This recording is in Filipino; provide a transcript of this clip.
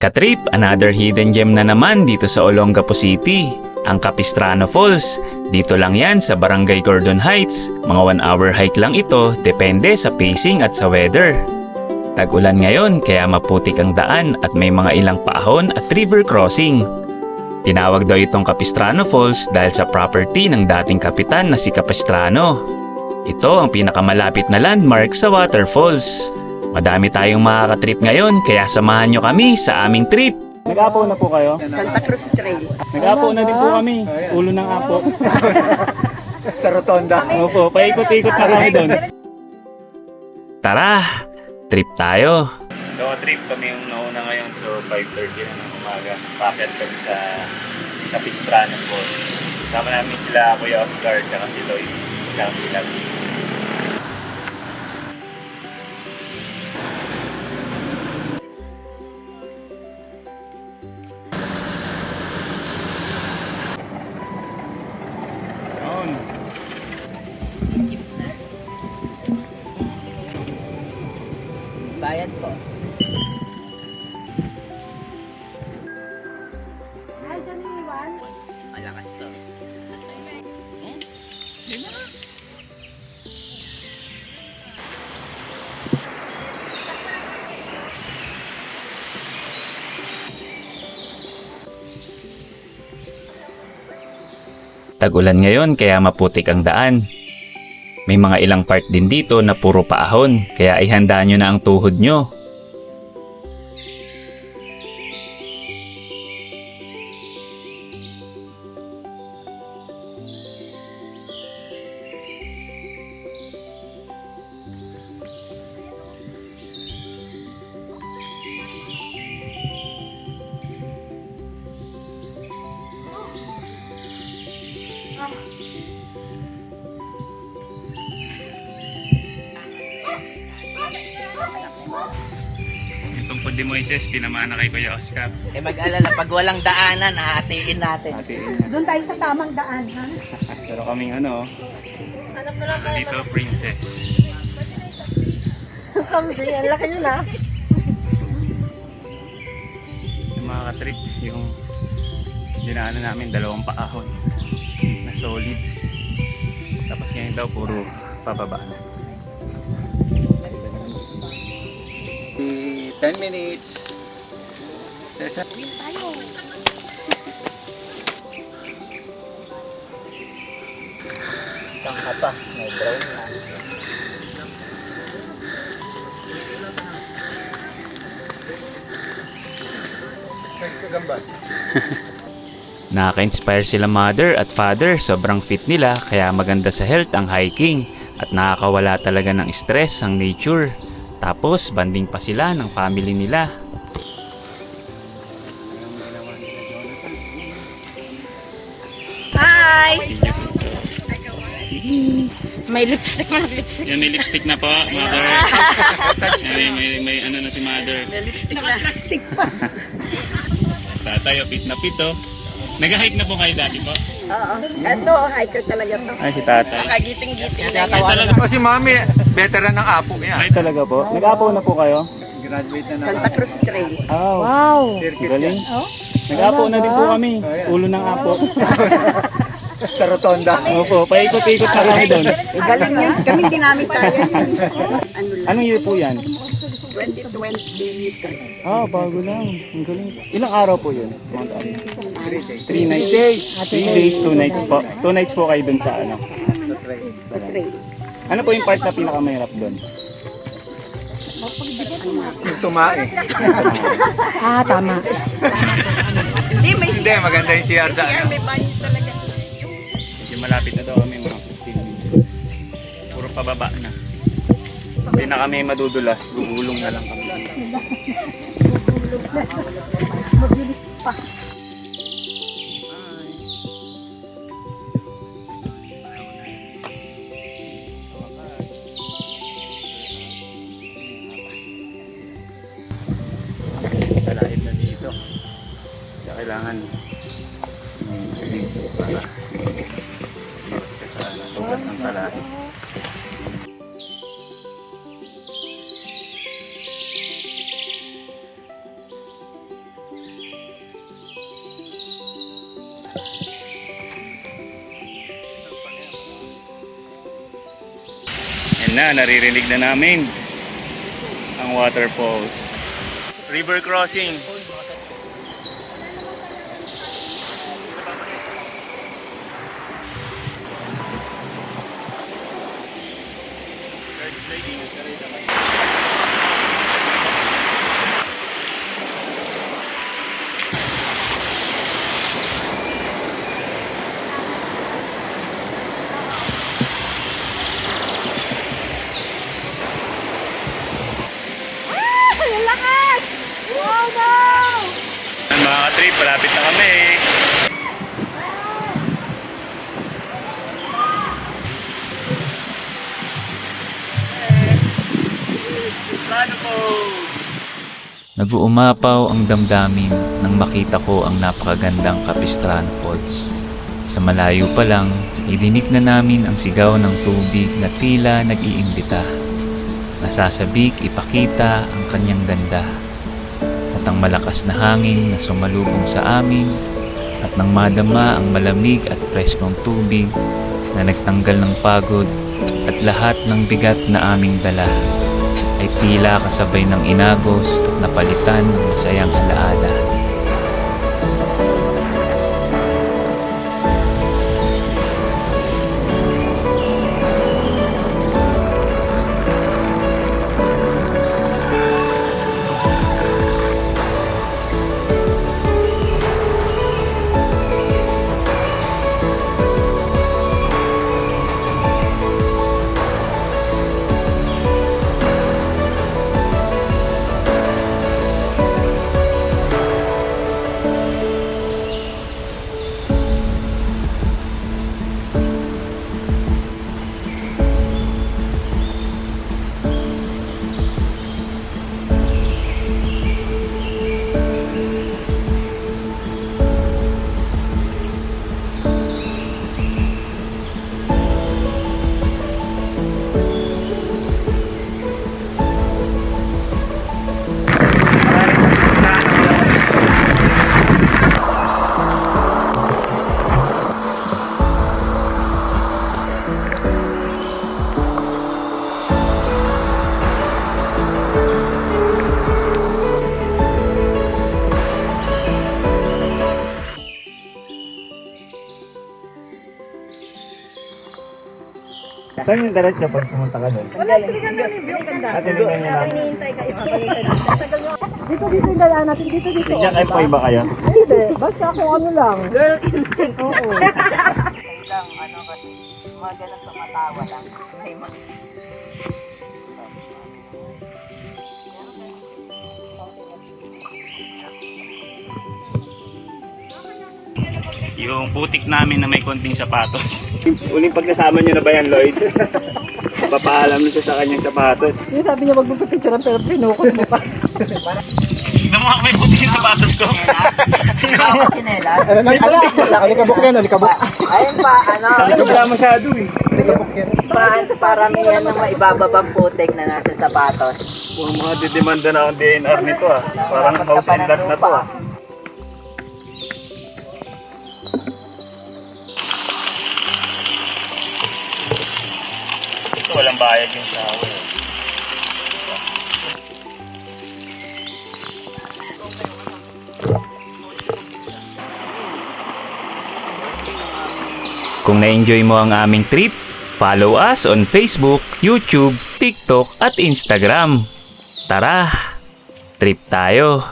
Katrip, another hidden gem na naman dito sa Olongapo City. Ang Capistrano Falls. Dito lang yan sa Barangay Gordon Heights. Mga 1 hour hike lang ito, depende sa pacing at sa weather. Tag-ulan ngayon kaya maputik ang daan at may mga ilang paahon at river crossing. Tinawag daw itong Capistrano Falls dahil sa property ng dating kapitan na si Capistrano. Ito ang pinakamalapit na landmark sa waterfalls. Madami tayong makakatrip ngayon kaya samahan nyo kami sa aming trip. Nag-apo na po kayo? Santa Cruz Trail. Nag-apo na din po kami. Ulo ng apo. Sa rotonda. Opo, paikot-ikot na kami doon. Tara, trip tayo. So, trip kami yung nauna ngayon. So, 5:30 na ng umaga. Packet kami sa Capistrano Falls. Kasama namin sila Kuya Oscar at si Lloyd. At sila. Bayad po. Malakas to. Tag-ulan ngayon kaya maputik ang daan. May mga ilang part din dito na puro paahon kaya ihanda nyo na ang tuhod nyo. Itong Pundi Moises, pinamana kay Kuya Oscar. Mag-alala, pag walang daanan, hahatiin natin. Doon tayo sa tamang daan, ha? Pero kaming dito, princess. Kambi, ang laki nyo na. Yung mga katrip, yung dinaanan namin, 2 paahon na solid. Tapos ngayon daw, puro pababa na. 10 minutes. Isang pa, may brown na. Nakaka-inspire sila mother at father, sobrang fit nila kaya maganda sa health ang hiking at nakakawala talaga ng stress ang nature. Tapos banding pa sila ng family nila. Hi! May lipstick na lipstick. Yan, may lipstick na po, mother. may ano na si mother. Naka-plastic pa. Tatay, fit na fit, oh. Nag-hike na po kayo dati po? Oo. Ito, hiker talaga to. Ay, si tatay. Nakagiting-giting na Ay, yan. talaga. O si Mami, veteran ng apo niya. Ay, talaga po. Nag-apo na po kayo? Graduate na Santa Cruz Trail. Oh, Wow! galing. Nag-apo na din po kami. Ulo ng apo. Sa rotonda. Opo, paikot-ikot na kami doon. Galing yun. Kami din namin kaya yun. Ano lang, Anong year po yan? 2023. Ah, bago lang. Ang galing. Ilang araw po yun? 3 nights. 3 days, 2 nights po. 2 nights po kayo dun sa ano. Sa trail. Ano po yung part na pinakamahirap dun? Yung tumae. Ah, tama. Hindi, may Hindi, maganda yung CR sa CR, may banyo talaga. Medyo malapit na daw kami mga 15 minutes. Puro pababa na. Hindi na kami madudulas. Gugulong na lang kami. Mabilis pa. Salahid na dito. Kaya kailangan sleeves para iwas ka sa tugat ng salahid. na, naririnig na namin ang waterfalls. River crossing. Mga ka-trip, malapit na kami. Nag-uumapaw ang damdamin nang makita ko ang napakagandang Capistrano Falls. Sa malayo pa lang, idinig na namin ang sigaw ng tubig na tila nag-iimbita. Nasasabik ipakita ang kanyang ganda. At ang malakas na hangin na sumalubong sa amin at nang madama ang malamig at preskong tubig na nagtanggal ng pagod at lahat ng bigat na aming dala ay tila kasabay ng inagos at napalitan ng masayang alaala. Saan yung diretso pag pumunta ka doon? Ate, doon niya lang. Dito yung dalaan natin. Dito. Diyan kayo po iba kayo? Hindi. Basta kung ano lang. Girl instinct. Oo. lang, ano kasi, mga ganang tumatawa lang. Yung putik namin na may konting sapatos. Uling pagkasama nyo na ba yan, Lloyd? Papaalam na siya sa kanyang sapatos. Yung sabi niya wag mo picturean pero pinukot mo pa. Namukha may putik yung sapatos ko. Alikabok yan, alikabok. Ayun pa, ano, Wala masyado eh. paramihan ng maibababang putik na nasa sapatos. Mukhang mga didemanda na ang DNR nito ah. Parang house and lot na to ah. Ito walang bayad yung shower. Kung na-enjoy mo ang aming trip, follow us on Facebook, YouTube, TikTok at Instagram. Tara, trip tayo!